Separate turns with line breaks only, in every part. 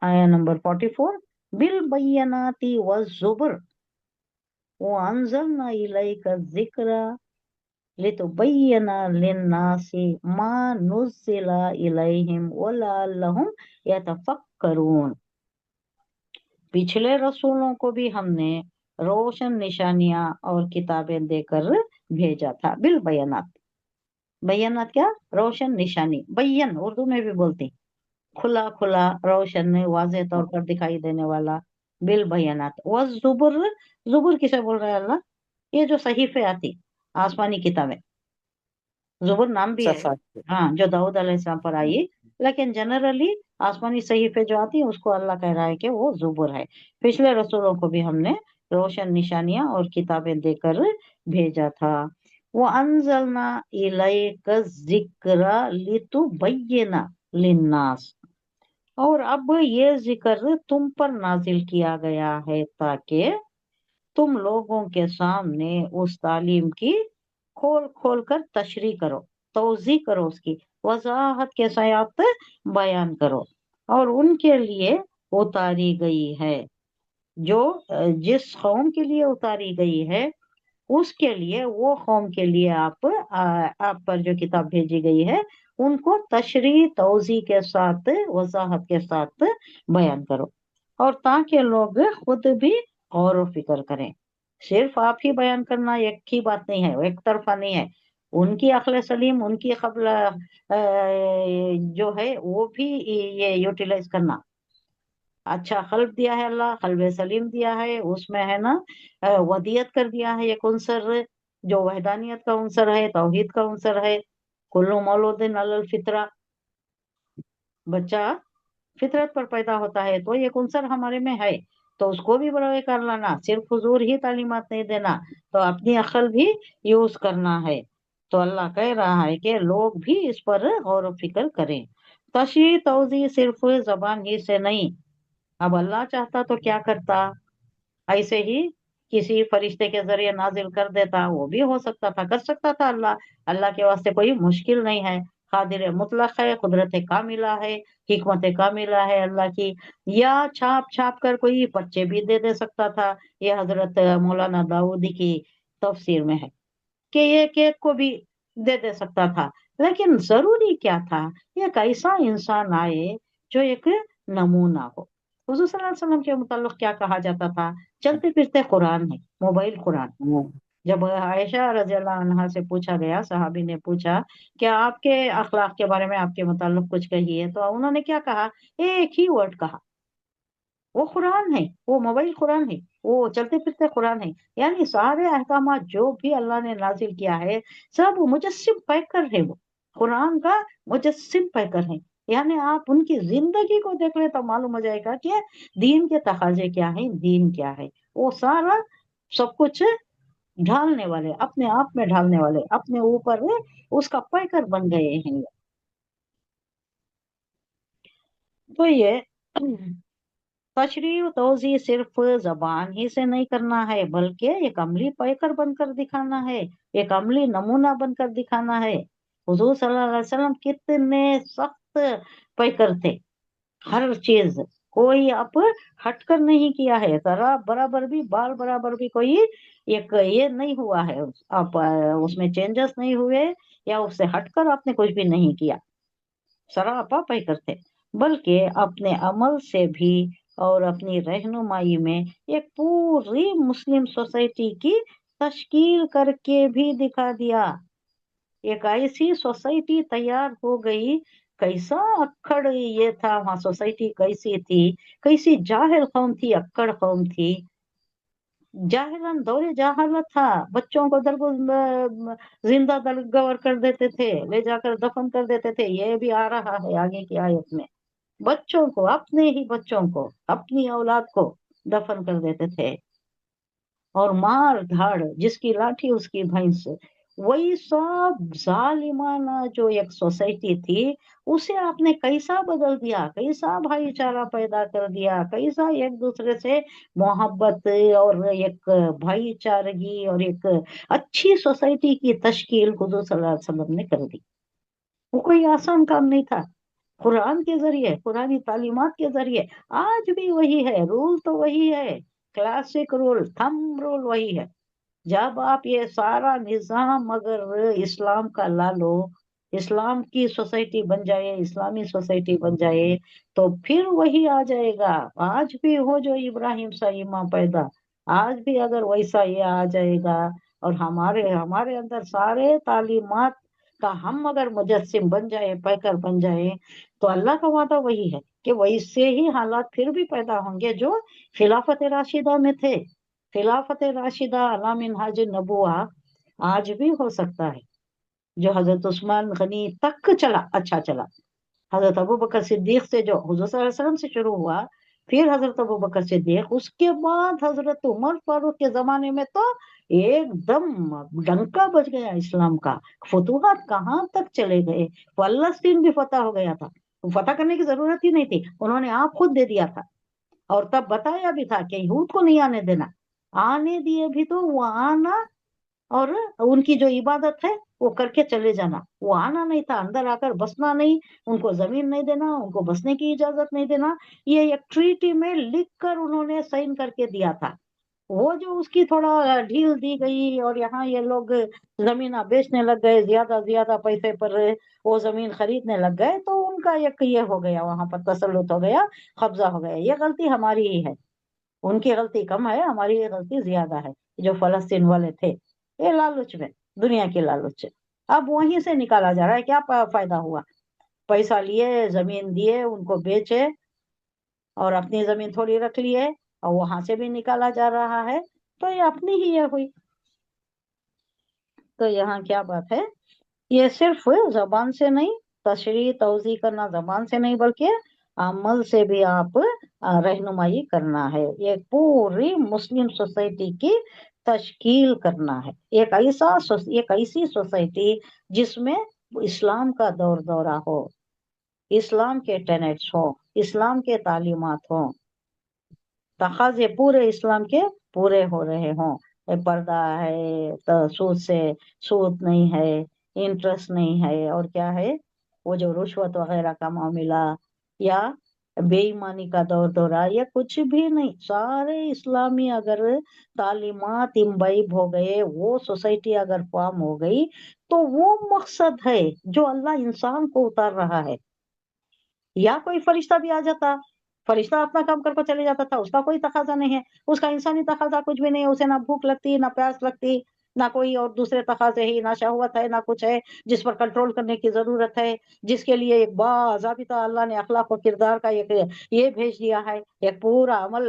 आया number 44, bill बय्यनाति वज़्ज़ुबर वअंज़लना इलैका ज़िक्रा लितुबय्यिना लिन्नासि मा नुज़्ज़िला इलैहिम वलअल्लहुम यतफक्करून। पिछले रसूलों को भी हमने रोशन निशानियां और किताबें देकर भेजा था। बिल बयानात, बयानात क्या? रोशन निशानी। बयन उर्दू में भी बोलते, खुला खुला, रोशन वाज़ेह तौर पर दिखाई देने वाला। बिल बयानात व जुबुर, जुबुर किसे बोल रहा है अल्लाह? ये जो सहीफे आती, आसमानी किताबें, जुबुर नाम भी है।
सफात।
हाँ, जो दाऊद अलैहिस्सलाम पर आई, लेकिन जनरली आसमानी सहीफे जो आती है उसको अल्लाह कह रहा है कि वो जुबुर है। पिछले रसूलों को भी हमने रोशन निशानियां और किताबें देकर भेजा था। वो अनजलना इलैका जिक्रा लितुबय्यिना लिन्नास, और अब ये जिक्र तुम पर नाजिल किया गया है ताकि तुम लोगों के सामने उस तालीम की खोल खोल कर तशरीह करो, तौज़ी करो, उसकी वजाहत के साथ बयान करो। और उनके लिए उतारी गई है, जो जिस कौम के लिए उतारी गई है उसके लिए, वो कौम के लिए आप पर जो किताब भेजी गई है उनको तशरीह तौज़ी के साथ, वजाहत के साथ बयान करो, और ताकि लोग खुद भी गौर व फिक्र करें। सिर्फ आप ही बयान करना एक ही बात नहीं है, एक तरफा नहीं है। उनकी अक्ल सलीम, उनकी कब्ल जो है वो भी ये यूटिलाइज करना। अच्छा कल्ब दिया है अल्लाह, कल्ब सलीम दिया है, उसमें है ना वदियत कर दिया है एक उनसर, जो वहदानियत का उनसर है, तौहीद का उनसर है। कुल्लु मौलूदिन अलल फितरा, बच्चा फितरत पर पैदा होता है तो एक उनसर हमारे में है, तो उसको भी बड़े कर लाना। सिर्फ हुजूर ही तालीमात नहीं देना, तो अपनी अक्ल भी यूज करना है। तो अल्लाह कह रहा है कि लोग भी इस पर गौर व फिक्र करें। तशरीह तौज़ी सिर्फ जबान ही से नहीं, अब अल्लाह चाहता तो क्या करता, ऐसे ही किसी फरिश्ते के जरिए नाजिल कर देता, वो भी हो सकता था, कर सकता था अल्लाह। अल्लाह के वास्ते कोई मुश्किल नहीं है, कादिर मुतलक है, कुदरत कामिला है, हिकमत कामिला है अल्लाह की। या छाप छाप कर कोई पर्चे भी दे सकता था। ये हजरत मौलाना दाऊदी की तफसीर में है कि ये केक को भी दे सकता था। लेकिन जरूरी क्या था, एक ऐसा इंसान आए जो एक नमूना हो। हुजूर सल्लल्लाहु अलैहि वसल्लम के मुताल्लिक क्या कहा जाता था? चलते फिरते कुरान है, मोबाइल कुरान। जब आयशा रज़ियल्लाहु अन्हा से पूछा गया, सहाबी ने पूछा क्या आपके अखलाक के बारे में, आपके मुताल्लिक कुछ कहिए, तो उन्होंने क्या कहा? एक ही वर्ड कहा, वो कुरान है, वो मोबाइल कुरान है, वो चलते फिरते कुरान है। यानी सारे अहकामात जो भी अल्लाह ने नाजिल किया है सब मुजस्सिम पैकर है, वो कुरान का मुजस्सिम पैकर है। यानी आप उनकी जिंदगी को देख ले तो मालूम हो जाएगा कि दीन के तकाजे क्या है, दीन क्या है। वो सारा सब कुछ ढालने वाले, अपने आप में ढालने वाले, अपने ऊपर उसका पैकर बन गए हैं। तो ये तशरीह तौज़ी सिर्फ जबान ही से नहीं करना है, बल्कि एक अमली पैकर बनकर दिखाना है, एक अमली नमूना बनकर दिखाना है। हुजूर सल्लल्लाहु अलैहि वसल्लम कितने सख्त पैकर थे, हर चीज कोई अब हटकर नहीं किया है, जरा बराबर भी, बाल बराबर भी कोई एक ये नहीं हुआ है, अब उसमें चेंजेस नहीं हुए, या उससे हटकर आपने कुछ भी नहीं किया, सरापा पैकर थे। बल्कि अपने अमल से भी और अपनी रहनुमाई में एक पूरी मुस्लिम सोसाइटी की तश्कील करके भी दिखा दिया। एक ऐसी सोसाइटी तैयार हो गई। कैसा अक्कड़ ये था, वहां सोसाइटी कैसी थी, कैसी जाहिल कौम थी, अक्कड़ कौम थी। जाहिलन दौरे जहालत था, बच्चों को जिंदा दरगवर कर देते थे, ले जाकर दफन कर देते थे। ये भी आ रहा है आगे की आयत में। बच्चों को, अपने ही बच्चों को, अपनी औलाद को दफन कर देते थे। और मार धाड़, जिसकी लाठी उसकी भैंस। वही सब जालिमाना जो एक सोसाइटी थी, उसे आपने कैसा बदल दिया, कैसा भाईचारा पैदा कर दिया, कैसा एक दूसरे से मोहब्बत और एक भाईचारगी और एक अच्छी सोसाइटी की तश्कील हुजूर सल्लल्लाहु अलैहि वसल्लम ने कर दी। वो कोई आसान काम नहीं था। قرآن کے ذریعے، قرآنی تعلیمات کے ذریعے آج بھی وہی ہے، رول تو وہی ہے، کلاسک رول، تھم رول وہی ہے۔ جب آپ یہ سارا نظام اگر اسلام کا لا لو، اسلام کی سوسائٹی بن جائے، اسلامی سوسائٹی بن جائے، تو پھر وہی آ جائے گا۔ آج بھی ہو جو ابراہیم سا امام پیدا، آج بھی اگر ویسا یہ آ جائے گا، اور ہمارے اندر سارے تعلیمات کا ہم اگر مجسم بن جائے، پیکر بن جائے، تو اللہ کا وعدہ وہی ہے کہ ویسے ہی حالات پھر بھی پیدا ہوں گے جو خلافت راشدہ میں تھے۔ خلافت راشدہ علی منہاج النبوہ آج بھی ہو سکتا ہے، جو حضرت عثمان غنی تک چلا، اچھا چلا۔ حضرت ابوبکر صدیق سے جو حضور صلی اللہ علیہ وسلم سے شروع ہوا، پھر حضرت ابوبکر صدیق، اس کے بعد حضرت عمر فاروق کے زمانے میں تو ایک دم ڈنکا بج گیا اسلام کا، فتوحات کہاں تک چلے گئے، فلسطین بھی فتح ہو گیا تھا، فتح کرنے کی ضرورت ہی نہیں تھی، انہوں نے آپ خود دے دیا تھا، اور تب بتایا بھی تھا کہ یہود کو نہیں آنے دینا، آنے دیے بھی تو وہ آنا اور ان کی جو عبادت ہے وہ کر کے چلے جانا، وہ آنا نہیں تھا، اندر آ کر بسنا نہیں، ان کو زمین نہیں دینا، ان کو بسنے کی اجازت نہیں دینا، یہ ایک ٹریٹی میں لکھ کر انہوں نے سائن کر کے دیا تھا۔ وہ جو اس کی تھوڑا ڈھیل دی گئی اور یہاں یہ لوگ زمین بیچنے لگ گئے، زیادہ زیادہ پیسے پر وہ زمین خریدنے لگ گئے، تو ان کا ایک یہ ہو گیا، وہاں پر تسلط ہو گیا، قبضہ ہو گیا۔ یہ غلطی ہماری ہی ہے، ان کی غلطی کم ہے، ہماری یہ غلطی زیادہ ہے، جو فلسطین والے تھے، یہ لالچ میں، دنیا کے لالچ سے اب وہیں سے نکالا جا رہا ہے۔ کیا فائدہ ہوا؟ پیسہ لیے، زمین دیے، ان کو بیچے، اور اپنی زمین تھوڑی رکھ لیے، اور وہاں سے بھی نکالا جا رہا ہے، تو یہ اپنی ہی یہ ہوئی۔ تو یہاں کیا بات ہے، یہ صرف زبان سے نہیں، تشریح توضیح کرنا زبان سے نہیں، بلکہ عمل سے بھی آپ رہنمائی کرنا ہے، یہ پوری مسلم سوسائٹی کی تشکیل کرنا ہے، ایک ایسی سوسائٹی جس میں اسلام کا دور دورہ ہو، اسلام کے ٹینٹس ہو، اسلام کے تعلیمات ہوں، تقاضے پورے اسلام کے پورے ہو رہے ہوں، پردہ ہے تو سود نہیں ہے، انٹرسٹ نہیں ہے، اور کیا ہے وہ جو رشوت وغیرہ کا معاملہ یا بے ایمانی کا دور دورہ، یا کچھ بھی نہیں، سارے اسلامی اگر تعلیمات امبائب ہو گئے، وہ سوسائٹی اگر فارم ہو گئی، تو وہ مقصد ہے جو اللہ انسان کو اتار رہا ہے۔ یا کوئی فرشتہ بھی آ جاتا، فرشتہ اپنا کام کر کے چلے جاتا تھا، اس کا کوئی تقاضا نہیں ہے، اس کا انسانی تقاضا کچھ بھی نہیں ہے، اسے نہ بھوک لگتی، نہ پیاس لگتی، نہ کوئی اور دوسرے تقاضے ہی، نہ شہوت ہے، نہ کچھ ہے جس پر کنٹرول کرنے کی ضرورت ہے، جس کے لیے ایک باضابطہ اللہ نے اخلاق و کردار کا ایک یہ بھیج دیا ہے، ایک پورا عمل،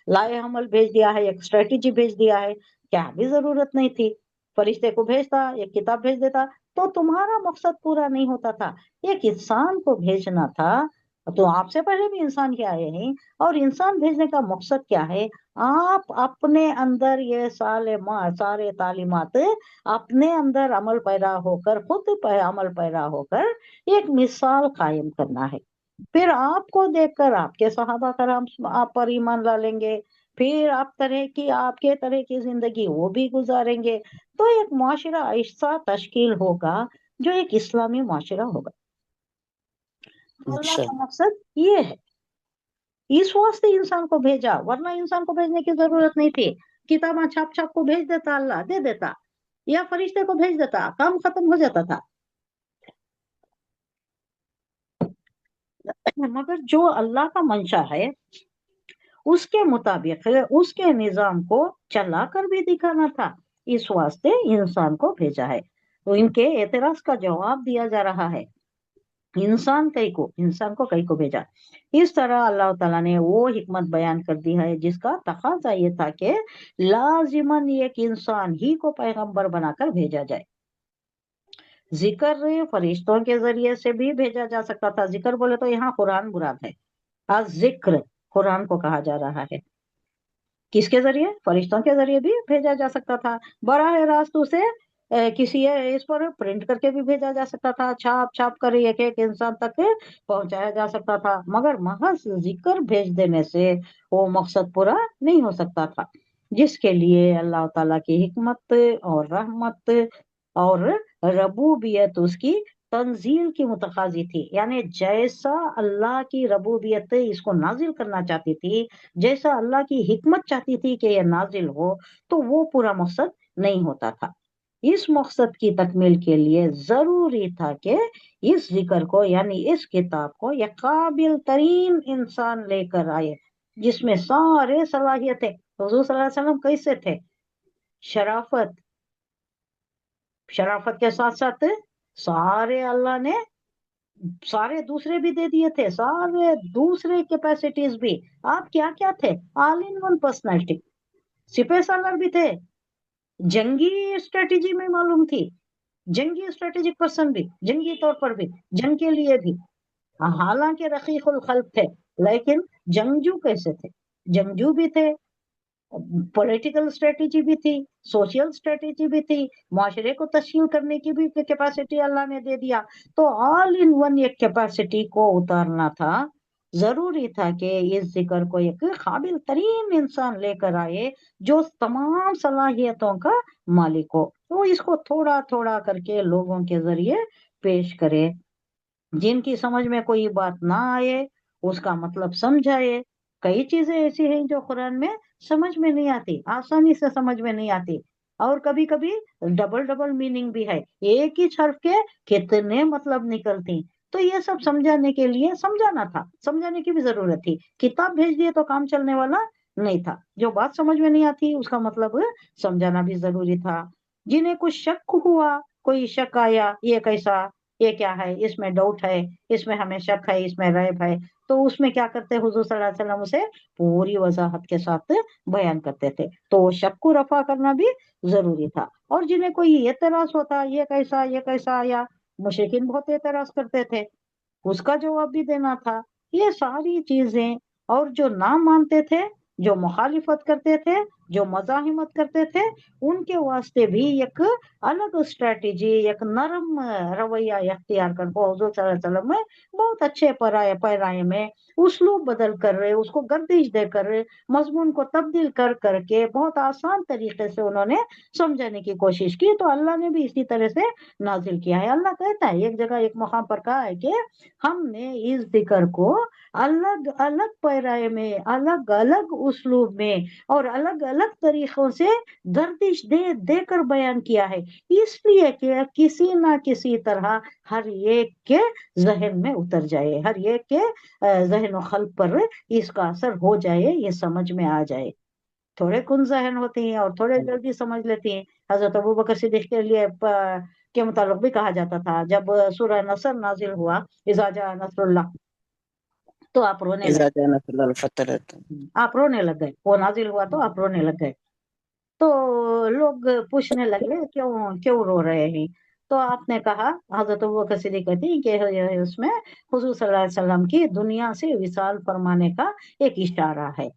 لائے عمل بھیج دیا ہے، ایک اسٹریٹجی بھیج دیا ہے۔ کیا بھی ضرورت نہیں تھی، فرشتے کو بھیجتا، ایک کتاب بھیج دیتا، تو تمہارا مقصد پورا نہیں ہوتا تھا۔ ایک انسان کو بھیجنا تھا، تو آپ سے پہلے بھی انسان کے آئے ہیں، اور انسان بھیجنے کا مقصد کیا ہے؟ آپ اپنے اندر یہ سارے تعلیمات اپنے اندر عمل پیرا ہو کر، خود عمل پیرا ہو کر ایک مثال قائم کرنا ہے، پھر آپ کو دیکھ کر آپ کے صحابہ کرام آپ پر ایمان لا لیں گے، پھر آپ کے طرح کی زندگی وہ بھی گزاریں گے، تو ایک معاشرہ ایسا تشکیل ہوگا جو ایک اسلامی معاشرہ ہوگا۔ اللہ
اچھا،
کا مقصد یہ ہے، اس واسطے انسان کو بھیجا، ورنہ انسان کو بھیجنے کی ضرورت نہیں تھی، کتاباں چھاپ چھاپ کو بھیج دیتا، اللہ دے دیتا، یا فرشتے کو بھیج دیتا، کام ختم ہو جاتا تھا۔ مگر جو اللہ کا منشا ہے، اس کے مطابق اس کے نظام کو چلا کر بھی دکھانا تھا، اس واسطے انسان کو بھیجا ہے۔ تو ان کے اعتراض کا جواب دیا جا رہا ہے، انسان کو کئی کو بھیجا۔ اس طرح اللہ تعالیٰ نے وہ حکمت بیان کر دی ہے جس کا تقاضا یہ تھا کہ لازماً ایک انسان ہی کو پیغمبر بنا کر بھیجا جائے۔ ذکر فرشتوں کے ذریعے سے بھی بھیجا جا سکتا تھا، ذکر بولے تو یہاں قرآن مراد ہے، ذکر قرآن کو کہا جا رہا ہے، کس کے ذریعے؟ فرشتوں کے ذریعے بھی بھیجا جا سکتا تھا، براہ راست اسے کسی اس پر پرنٹ کر کے بھی بھیجا جا سکتا تھا، چھاپ چھاپ کر ایک ایک انسان تک پہنچایا جا سکتا تھا، مگر محض ذکر بھیج دینے سے وہ مقصد پورا نہیں ہو سکتا تھا، جس کے لیے اللہ تعالیٰ کی حکمت اور رحمت اور ربوبیت اس کی तंजील की मुतकाजी थी, यानी जैसा अल्लाह की रबूबियत इसको नाजिल करना चाहती थी, जैसा अल्लाह की हिकमत चाहती थी कि यह नाजिल हो, तो वो पूरा मकसद नहीं होता था। इस मकसद की तकमील के लिए जरूरी था कि इस जिक्र को यानी इस किताब को यह काबिल तरीन इंसान लेकर आए, जिसमें सारे सलाहियतें। हुजूर सल्लल्लाहु अलैहि वसल्लम कैसे थे? शराफत, शराफत के साथ साथ सारे अल्लाह ने सारे दूसरे भी दे दिए थे, सारे दूसरे कैपेसिटीज भी। आप क्या क्या थे? All in one personality. सिपह सालार भी थे, जंगी स्ट्रेटेजी में मालूम थी, जंगी स्ट्रेटेजिक पर्सन भी, जंगी तौर पर भी, जंग के लिए भी। हालांकि रकीकुल खल्क थे, लेकिन जंगजू कैसे थे? जंगजू भी थे, पॉलिटिकल स्ट्रेटेजी भी थी, सोशल स्ट्रेटेजी भी थी, माशरे को तश्कील करने की भी कैपेसिटी अल्लाह ने दे दिया। तो ऑल इन वन एक कैपेसिटी को उतारना था। जरूरी था कि इस जिक्र को एक काबिल तरीन इंसान लेकर आए, जो तमाम सलाहियतों का मालिक हो, तो इसको थोड़ा थोड़ा करके लोगों के जरिए पेश करे। जिनकी समझ में कोई बात ना आए, उसका मतलब समझाए। कई चीजें ऐसी हैं जो कुरान में समझ में नहीं आती, आसानी से समझ में नहीं आती, और कभी कभी डबल डबल मीनिंग भी है, एक ही हर्फ के कितने मतलब निकलती। तो ये सब समझाने के लिए समझाना था, समझाने की भी जरूरत थी। किताब भेज दिए तो काम चलने वाला नहीं था। जो बात समझ में नहीं आती उसका मतलब समझाना भी जरूरी था। जिन्हें कुछ शक हुआ, कोई शक आया, ये कैसा, ये क्या है, इसमें डाउट है, इसमें हमें शक है, इसमें रैब है, तो उसमें क्या करते? हुजूर सल्लल्लाहु अलैहि वसल्लम उसे पूरी वजाहत के साथ बयान करते थे। तो शक को रफा करना भी जरूरी था। और जिन्हें कोई एतराज होता, ये कैसा आया, मुशरिकीन बहुत एतराज करते थे, उसका जवाब भी देना था। ये सारी चीजें, और जो ना मानते थे, जो मुखालिफत करते थे, जो मजाहिमत करते थे, उनके वास्ते भी एक अलग स्ट्रेटेजी, एक नरम रवैया अख्तियार कर हुजूर सल्लल्लाहु अलैहि वसल्लम में बहुत अच्छे पैराए में उसलूब बदल कर रहे, उसको गर्दिश दे कर, मजमून को तब्दील कर करके बहुत आसान तरीके से उन्होंने समझाने की कोशिश की। तो अल्लाह ने भी इसी तरह से नाजिल किया है। अल्लाह कहता है एक जगह, एक मकाम पर कहा है कि हमने इस जिक्र को अलग अलग पैराए में, अलग अलग उसलूब में और अलग अलग तरीकों से गर्दिश दे देकर बयान किया है, इसलिए कि किसी ना किसी तरह हर एक के जहन में उतर जाए, हर एक के जहन व पर इसका असर हो जाए, ये समझ में आ जाए। थोड़े कुन जहन होती हैं और थोड़े जल्दी समझ लेती हैं। हजरत अबू बकर सिद्दीक के लिए के मुताबिक भी कहा जाता था, जब सूरह नसर नाजिल हुआ, इज़ा जा नसरुल्लाह, तो आप रोने
इज़ा
लगे।
जा'a नस्रुल्लाह वल-फतह।
आप रोने लग गए, वो नाजिल हुआ तो आप रोने लग गए। तो लोग पूछने लगे क्यों क्यों रो रहे हैं? तो आपने कहा, हजरत अबू बकर सिद्दीक कहती हैं कि उसमें हुजूर सल्लल्लाहु अलैहि वसल्लम की दुनिया से विसाल फरमाने का एक इशारा है।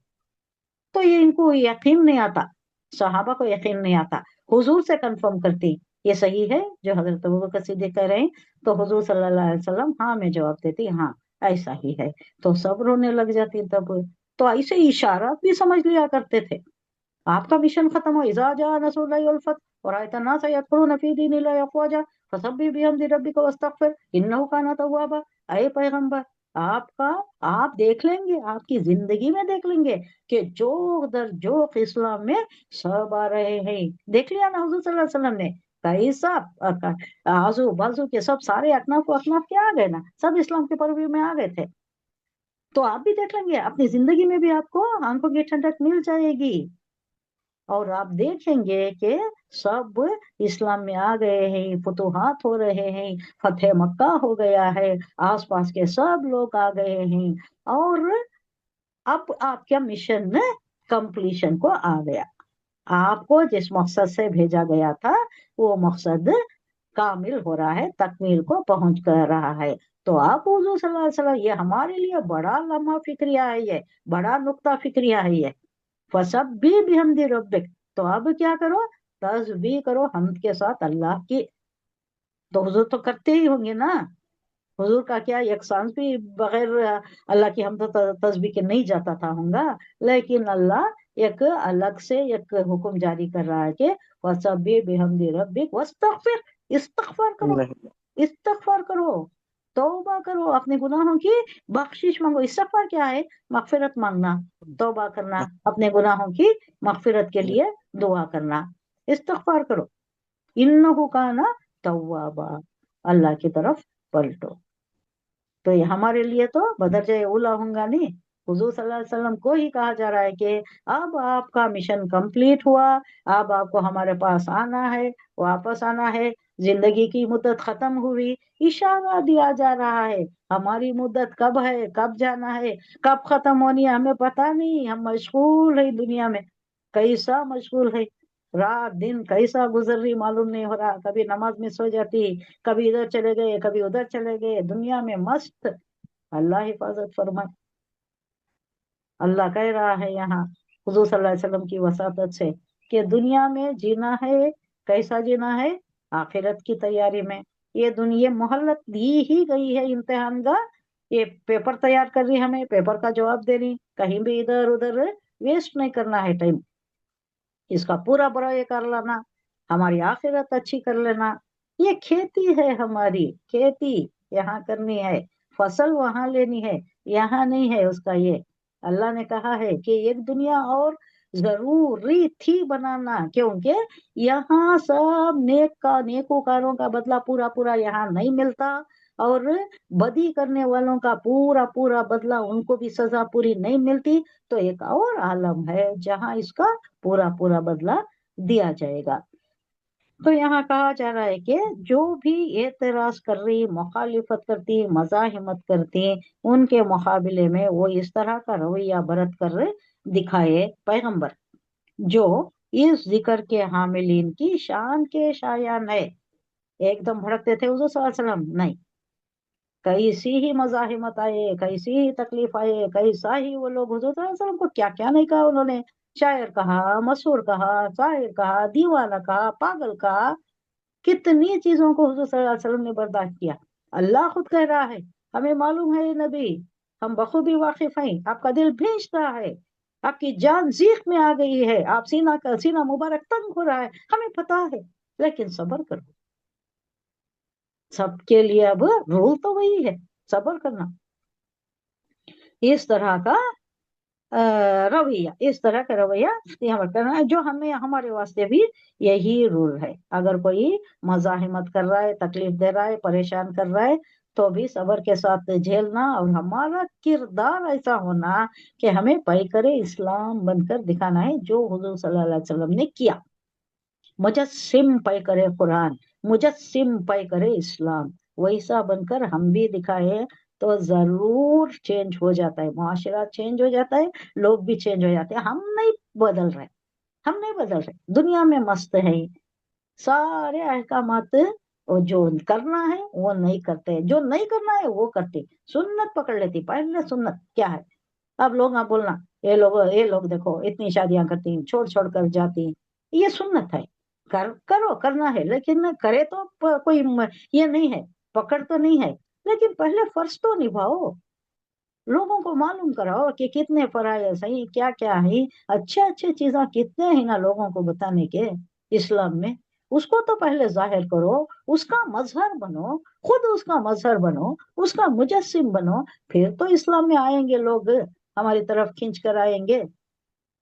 तो ये इनको यकीन नहीं आता, सहाबा को यकीन नहीं आता। हुजूर से कंफर्म करती, ये सही है जो हजरत अबू बकर सिद्दीक कह रहे हैं? तो हुजूर सल्लल्लाहु अलैहि वसल्लम हाँ में जवाब देती, हाँ ऐसा ही है। तो सब रोने लग जाती तब। तो ऐसे इशारा भी समझ लिया करते थे। आपका मिशन खत्म हो, इज़ा जा नसरुल्लाहि वल फतह और आयतन नास यदखुलूना फी दीनिल्लाहि अफवाजा फसब्बिह बिहम्दि रब्बिका वस्तगफिर इन्नहु काना तव्वाबा। अय पैगंबर, आपका आप देख लेंगे, आपकी जिंदगी में देख लेंगे कि जोक दर जोक इस्लाम में सब आ रहे हैं। देख लिया ना हुजूर सल्लल्लाहु अलैहि वसल्लम ने, कई सब आजू बाजू के सब सारे अकनाफ अकनाफ के आ गए ना, सब इस्लाम के परव्यू में आ गए थे। तो आप भी देख लेंगे, अपनी जिंदगी में भी आपको आंखों की ठंडक मिल जाएगी, और आप देखेंगे कि सब इस्लाम में आ गए हैं, फतूहात हो रहे हैं, फतेह मक्का हो गया है, आसपास के सब लोग आ गए हैं, और अब आपका मिशन कंप्लीशन को आ गया। आपको जिस मकसद से भेजा गया था वो मकसद कामिल हो रहा है, तकमील को पहुंच कर रहा है। तो आप हुजूर सल्लल्लाहु अलैहि वसल्लम, ये हमारे लिए बड़ा लम्हा फिक्रिया है, ये बड़ा नुक्ता फिक्रिया है ये। फसब्बी बिहम्दि रब्बिक, तो अब क्या करो? तस्बीह करो हमद के साथ अल्लाह की। तो हुजूर तो करते ही होंगे ना, हुजूर का क्या एक सांस भी बगैर अल्लाह की हमद तस्बीह के नहीं जाता था होगा। लेकिन अल्लाह एक अलग से एक हुक्म जारी कर रहा है कि फसब्बी बिहम्दि रब्बिक वस्तगफिर, इस्तगफार करो। इस्तगफार करो, तौबा करो, अपने गुनाहों की बख्शिश मांगो। इस्तगफार क्या है? मगफिरत मांगना, तौबा करना, अपने गुनाहों की मगफिरत के लिए दुआ करना। इस्तगफार करो, इन्नहु काना तव्वाबा, अल्लाह की तरफ पलटो। तो ये हमारे लिए तो बदरजा उला होगा नहीं, हुजूर सल्लल्लाहु अलैहि वसल्लम को ही कहा जा रहा है कि अब आपका मिशन कंप्लीट हुआ, अब आपको हमारे पास आना है, वापस आना है, जिंदगी की मुद्दत खत्म हुई, इशारा दिया जा रहा है। हमारी मुद्दत कब है, कब जाना है, कब खत्म होनी है, हमें पता नहीं। हम मशगूल है दुनिया में, कैसा मशगूल है, रात दिन कैसा गुजर रही मालूम नहीं हो रहा। कभी नमाज मिस हो जाती, कभी इधर चले गए, कभी उधर चले गए, दुनिया में मस्त। अल्लाह हिफाजत फरमाए। अल्लाह कह रहा है यहाँ हुजूर सल्लल्लाहु अलैहि वसल्लम की वसातत से कि दुनिया में जीना है, कैसा जीना है? आखिरत की तैयारी में। ये दुनिया मोहल्लत दी ही गई है इम्तिहान का, ये पेपर तैयार कर रही, हमें पेपर का जवाब दे रही, कहीं भी इधर उधर वेस्ट नहीं करना है टाइम। इसका पूरा बुरा ये कर लेना, हमारी आखिरत अच्छी कर लेना। ये खेती है हमारी, खेती यहाँ करनी है, फसल वहां लेनी है, यहाँ नहीं है उसका ये। अल्लाह ने कहा है कि एक दुनिया और जरूरी थी बनाना, क्योंकि यहाँ सब नेकोकारों का बदला पूरा पूरा यहाँ नहीं मिलता, और बदी करने वालों का पूरा पूरा बदला, उनको भी सजा पूरी नहीं मिलती। तो एक और आलम है जहाँ इसका पूरा पूरा बदला दिया जाएगा। तो यहाँ कहा जा रहा है कि जो भी एतराज कर रही, मुखालिफत करती, मजाहिमत करती, उनके मुकाबले में वो इस तरह का रवैया बरत कर दिखाए पैगंबर, जो इस जिक्र के हामिलीन की शान के शायान है। एकदम भड़कते थे हुजूर सल्लल्लाहु अलैहि वसल्लम? नहीं, कैसी ही मजाहिमत आए, कैसी ही तकलीफ आए, कैसा ही वो लोग हुजूर सल्लल्लाहु अलैहि वसल्लम को क्या क्या नहीं कहा उन्होंने। शायर कहा, मशहूर कहा, शायर कहा, दीवाना कहा, पागल कहा, कितनी चीजों को हुजूर सल्लल्लाहु अलैहि वसल्लम ने बर्दाश्त किया। अल्लाह खुद कह रहा है, हमें मालूम है ये नबी, हम बखूबी वाकिफ हैं, आपका दिल भींचता है, आपकी जान जीख में आ गई है, आप सीना मुबारक तंग हो रहा है, हमें पता है, लेकिन सब्र करो। सबके लिए अब रूल तो वही है, सब्र करना। इस तरह का रवैया, इस तरह का रवैया यहाँ पर करना है, जो हमें हमारे वास्ते भी यही रूल है। अगर कोई मजाहिमत कर रहा है, तकलीफ दे रहा है, परेशान कर रहा है, तो भी सब्र के साथ झेलना, और हमारा किरदार ऐसा होना कि हमें पैकरे इस्लाम बनकर दिखाना है, जो हुजूर सल्लल्लाहु अलैहि वसल्लम ने किया। मुजस्सिम पैकरे कुरान, मुजस्सिम पैकरे इस्लाम, वैसा बनकर हम भी दिखाए तो जरूर चेंज हो जाता है, मुआशरा चेंज हो जाता है, लोग भी चेंज हो जाते हैं। हम नहीं बदल रहे, हम नहीं बदल रहे, दुनिया में मस्त है, सारे अहकामात, और जो करना है वो नहीं करते, जो नहीं करना है वो करते। सुन्नत पकड़ लेती, पहले सुन्नत क्या है। अब लोग आप बोलना, ये लोग देखो इतनी शादियां करती हैं, छोड़ छोड़ कर जाती हैं, ये सुन्नत है, करो, करना है, लेकिन करे तो कोई ये नहीं है, पकड़ तो नहीं है, लेकिन पहले फर्ज तो निभाओ, लोगों को मालूम कराओ कि कितने फराइज हैं, क्या क्या है, अच्छे अच्छे चीजें कितने हैं ना लोगों को बताने के इस्लाम में। उसको तो पहले जाहिर करो, उसका मजहर बनो, खुद उसका मजहर बनो, उसका मुजस्सिम बनो, फिर तो इस्लाम में आएंगे लोग, हमारी तरफ खींच कर आएंगे।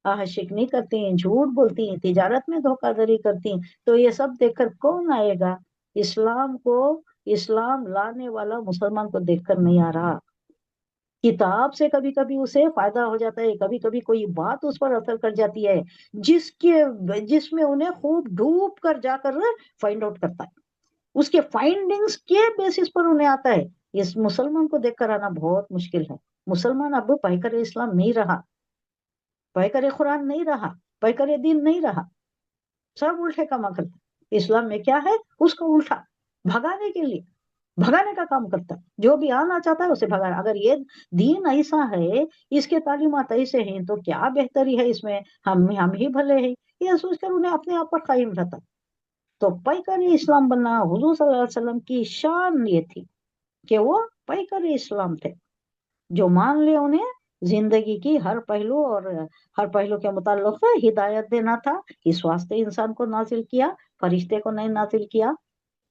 आशिक नहीं करती हैं, झूठ बोलती हैं, तिजारत में धोखाधड़ी करती हैं, तो ये सब देखकर कौन आएगा इस्लाम को? इस्लाम लाने वाला मुसलमान को देखकर नहीं आ रहा, किताब से कभी कभी उसे फायदा हो जाता है, कभी कभी कोई बात उस पर असर कर जाती है, जिसमें उन्हें खूब डूब कर जाकर फाइंड आउट करता है, उसके फाइंडिंग्स के बेसिस पर उन्हें आता है। इस मुसलमान को देखकर आना बहुत मुश्किल है। मुसलमान अब पैकर इस्लाम नहीं रहा, पैकर कुरान नहीं रहा, पैकर दीन नहीं रहा, सब उल्टे काम करता। इस्लाम में क्या है, उसको उल्टा भगाने के लिए, भगाने का काम करता है, जो भी आना चाहता है उसे भगाना। अगर ये दीन ऐसा है, इसके तालीमात ऐसे हैं, तो क्या बेहतरी है इसमें, हम ही भले हैं, ये सोचकर उन्हें अपने आप पर कायम रहता। तो पैकर इस्लाम बनना हुजूर सल्लल्लाहु अलैहि वसल्लम की शान ये थी कि वो पैकर इस्लाम थे, जो मान ले उन्हें जिंदगी की हर पहलू, और हर पहलू के मुताल्लिक हिदायत देना था। इस वास्ते इंसान को नाजिल किया, फरिश्ते को नहीं नाजिल किया।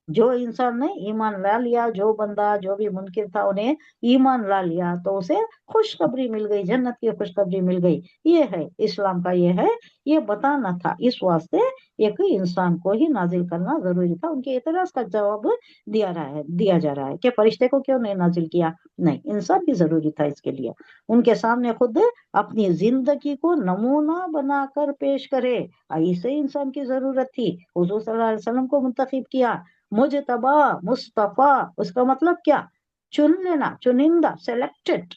जो इंसान ने ईमान ला लिया, जो बंदा जो भी मुनकिर था उन्हें ईमान ला लिया तो उसे खुशखबरी मिल गई, जन्नत की खुशखबरी मिल गई। ये है इस्लाम का, ये है, ये बताना था। इस वास्ते एक इंसान को ही नाजिल करना जरूरी था। उनके एतराज का जवाब दिया जा रहा है कि फरिश्ते को क्यों नहीं नाजिल किया। नहीं, इंसान भी जरूरी था इसके लिए। उनके सामने खुद अपनी जिंदगी को नमूना बनाकर पेश करे, ऐसे इंसान की जरूरत थी। हुजूर सल्लल्लाहु अलैहि वसल्लम को मुंतखब किया, मुजतबा, मुस्तफा, उसका मतलब क्या? चुन लेना, चुनिंदा, सेलेक्टेड।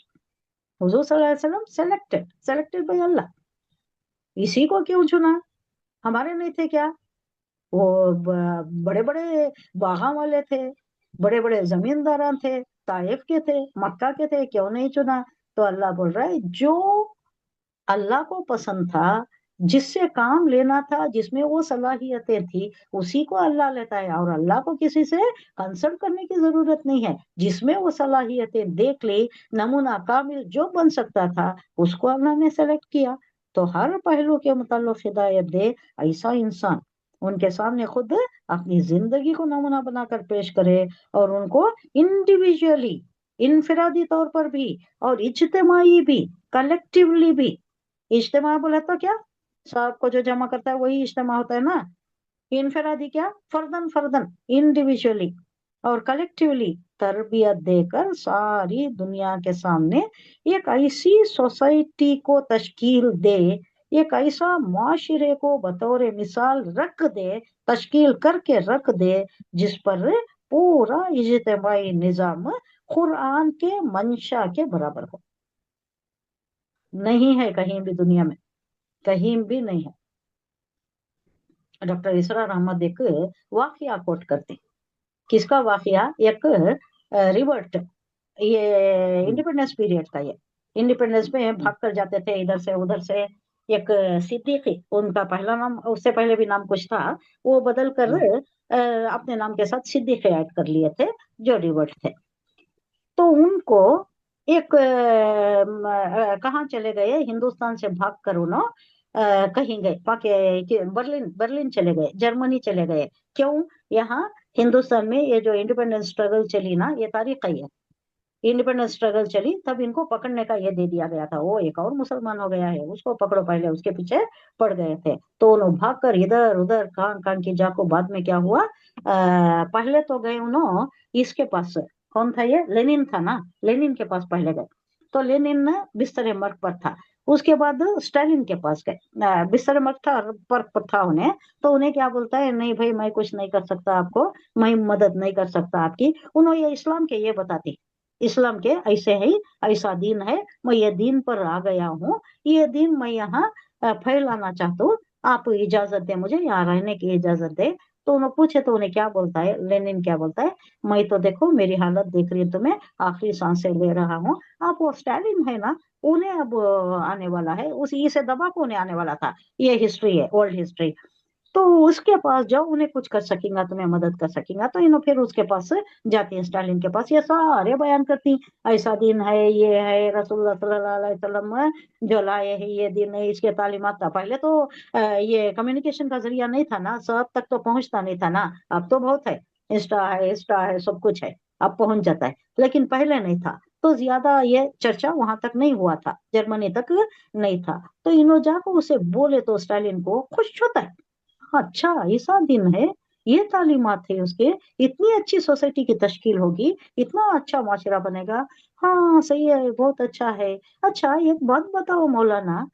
हुजूर सल्लल्लाहु अलैहि वसल्लम सेलेक्टेड बाय अल्लाह। इसी को क्यों चुना? हमारे नहीं थे क्या? वो बड़े बड़े बागा वाले थे, बड़े बड़े जमींदारान थे, ताइफ के थे, मक्का के थे, क्यों नहीं चुना? तो अल्लाह बोल रहा है, जो अल्लाह को पसंद था, जिससे काम लेना था, जिसमें वो सलाहियतें थी, उसी को अल्लाह लेता है। और अल्लाह को किसी से कंसल्ट करने की जरूरत नहीं है। जिसमें वो सलाहियतें देख ली, नमूना कामिल जो बन सकता था, उसको अल्लाह ने सेलेक्ट किया। तो हर पहलू के मुताल्लिक हिदायत दे ऐसा इंसान उनके सामने खुद अपनी जिंदगी को नमूना बनाकर पेश करे, और उनको इंडिविजुअली, इनफिरादी तौर पर भी, और इज्तिमाई भी, कलेक्टिवली भी। इज्तिमा बोले तो क्या? सबको जो जमा करता है वही इज्तिमा होता है ना। इनफरादी क्या? फर्दन फर्दन, इंडिविजुअली, और कलेक्टिवली तरबियत देकर सारी दुनिया के सामने एक ऐसी सोसाइटी को तश्कील दे, एक ऐसा माशरे को बतौर मिसाल रख दे, तश्कील करके रख दे, जिस पर पूरा इज्तिमाई निजाम कुरान के मंशा के बराबर हो। नहीं है कहीं भी दुनिया में, कहीं भी नहीं है। डॉक्टर इसरार अहमद एक वाकया कोट करते हैं। किसका वाकया? एक रिवर्ट, ये इंडिपेंडेंस पीरियड का। ये इंडिपेंडेंस में भाग कर जाते थे इधर से उधर से। एक सिद्दीकी, उनका पहला नाम, उससे पहले भी नाम कुछ था, वो बदल कर अपने नाम के साथ सिद्दीकी ऐड कर लिए थे, जो रिवर्ट थे। तो उनको एक कहाँ चले गए, हिंदुस्तान से भाग कर उन्होंने कहीं गए, पाके बर्लिन, बर्लिन चले गए, जर्मनी चले गए। क्यों? यहाँ हिंदुस्तान में ये जो इंडिपेंडेंस स्ट्रगल चली ना, ये तारीख है। इंडिपेंडेंस स्ट्रगल चली तब इनको पकड़ने का ये दे दिया गया था, वो एक और मुसलमान हो गया है, उसको पकड़ो पहले, उसके पीछे पड़ गए थे। तो उन्होंने भाग कर इधर उधर कहाँ कहाँ की जाको, बाद में क्या हुआ, पहले तो गए उन्होंने इसके पास। कौन था ये? लेनिन था ना, लेनिन के पास पहले गए। तो लेनिन ना बिस्तरे मर्ग पर था। उसके बाद स्टालिन के पास गए, बिस्तर मर्ग था, पर था उन्हें। तो उन्हें क्या बोलता है, नहीं भाई मैं कुछ नहीं कर सकता आपको, मैं मदद नहीं कर सकता आपकी। उन्होंने ये इस्लाम के ये बताती, इस्लाम के ऐसे है, ऐसा दीन है, मैं ये दीन पर आ गया हूँ, ये दीन मैं यहाँ फैलाना चाहता हूँ, आप इजाजत दे, मुझे यहाँ रहने की इजाजत दे। तो उन्हें पूछे तो उन्हें क्या बोलता है, लेनिन क्या बोलता है, मैं तो देखो मेरी हालत देख रही है तुम्हें, आखिरी सांसें ले रहा हूँ। आप वो स्टालिन है ना, उन्हें अब आने वाला है, उसी से दबा को उन्हें आने वाला था। ये हिस्ट्री है, ओल्ड हिस्ट्री। तो उसके पास जाओ, उन्हें कुछ कर सकेगा, तुम्हें मदद कर सकेगा। तो इन्हों फिर उसके पास जाती है, स्टालिन के पास, ये सारे बयान करती, ऐसा दिन है, ये है, रसूलुल्लाह सल्लल्लाहु अलैहि वसल्लम जो लाए है, ये दिन है, इसके तालीमात था। पहले तो ये कम्युनिकेशन का जरिया नहीं था ना, सब तक तो पहुंचता नहीं था ना। अब तो बहुत है, इंस्टा है, सब कुछ है, अब पहुंच जाता है, लेकिन पहले नहीं था। तो ज्यादा ये चर्चा वहां तक नहीं हुआ था, जर्मनी तक नहीं था। तो इन्हों जाकर उसे बोले तो स्टालिन को खुश होता है। अच्छा, ऐसा दिन है, ये तालीमात है उसके, इतनी अच्छी सोसाइटी की तश्कील होगी, इतना अच्छा माशरा बनेगा। हाँ सही है, बहुत अच्छा है। अच्छा एक बात बताओ मौलाना,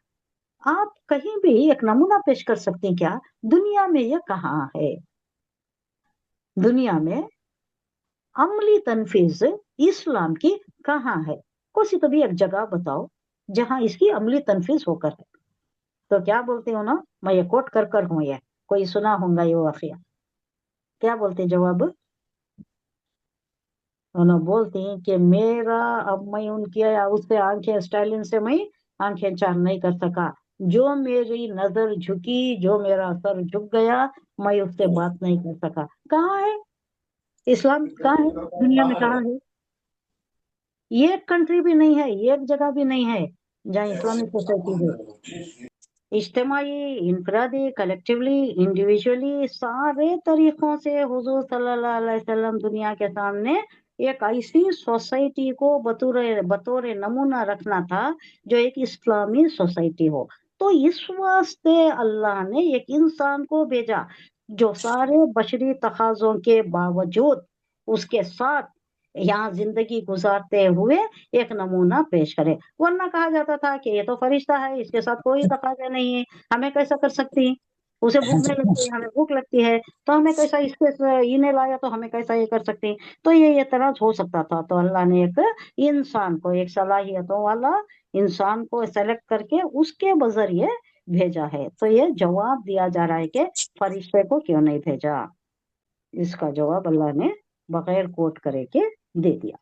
आप कहीं भी एक नमूना पेश कर सकते हैं क्या? दुनिया में ये कहाँ है? दुनिया में अमली तनफीज इस्लाम की कहाँ है? कोई तो भी एक जगह बताओ जहां इसकी अमली तनफीज होकर है। तो क्या बोलते हो ना, मैं ये कोट कर कर हूं, ये कोई सुना होगा ये वाकया। क्या बोलते जवाब? उन्होंने बोलती हैं कि मेरा, अब मैं उनकी या उससे आंखें, स्टालिन से मैं आंखें चार नहीं कर सका। जो मेरी नजर झुकी, जो मेरा सर झुक गया, मैं उससे बात नहीं कर सका। कहाँ है इस्लाम? कहाँ है दुनिया में? कहाँ है? एक कंट्री भी नहीं है, एक जगह भी नहीं है जहाँ इस्लामिक सोसाइटी है। इज्तिमाई, इनफरादी, कलेक्टिवली, इंडिविजुअली, सारे तरीकों से हुजूर सल्लल्लाहु अलैहि वसल्लम दुनिया के सामने एक ऐसी सोसाइटी को बतौर बतौर नमूना रखना था जो एक इस्लामी सोसाइटी हो। तो इस वास्ते अल्लाह ने एक इंसान को भेजा जो सारे बशरी तकाजों के बावजूद उसके साथ यहाँ जिंदगी गुजारते हुए एक नमूना पेश करे। वरना कहा जाता था कि ये तो फरिश्ता है, इसके साथ कोई तकाजा नहीं है, हमें कैसा कर सकती है, उसे भूख नहीं लगती है, हमें भूख लगती है, तो हमें कैसा इन्हें लाया तो हमें कैसा ये कर सकते हैं। तो ये एतराज हो सकता था। तो अल्लाह ने एक इंसान को, एक सलाहियतों वाला इंसान को सेलेक्ट करके उसके बजरिए भेजा है। तो ये जवाब दिया जा रहा है कि फरिश्ते को क्यों नहीं भेजा। इसका जवाब अल्लाह ने बगैर कोट करे के दे दिया।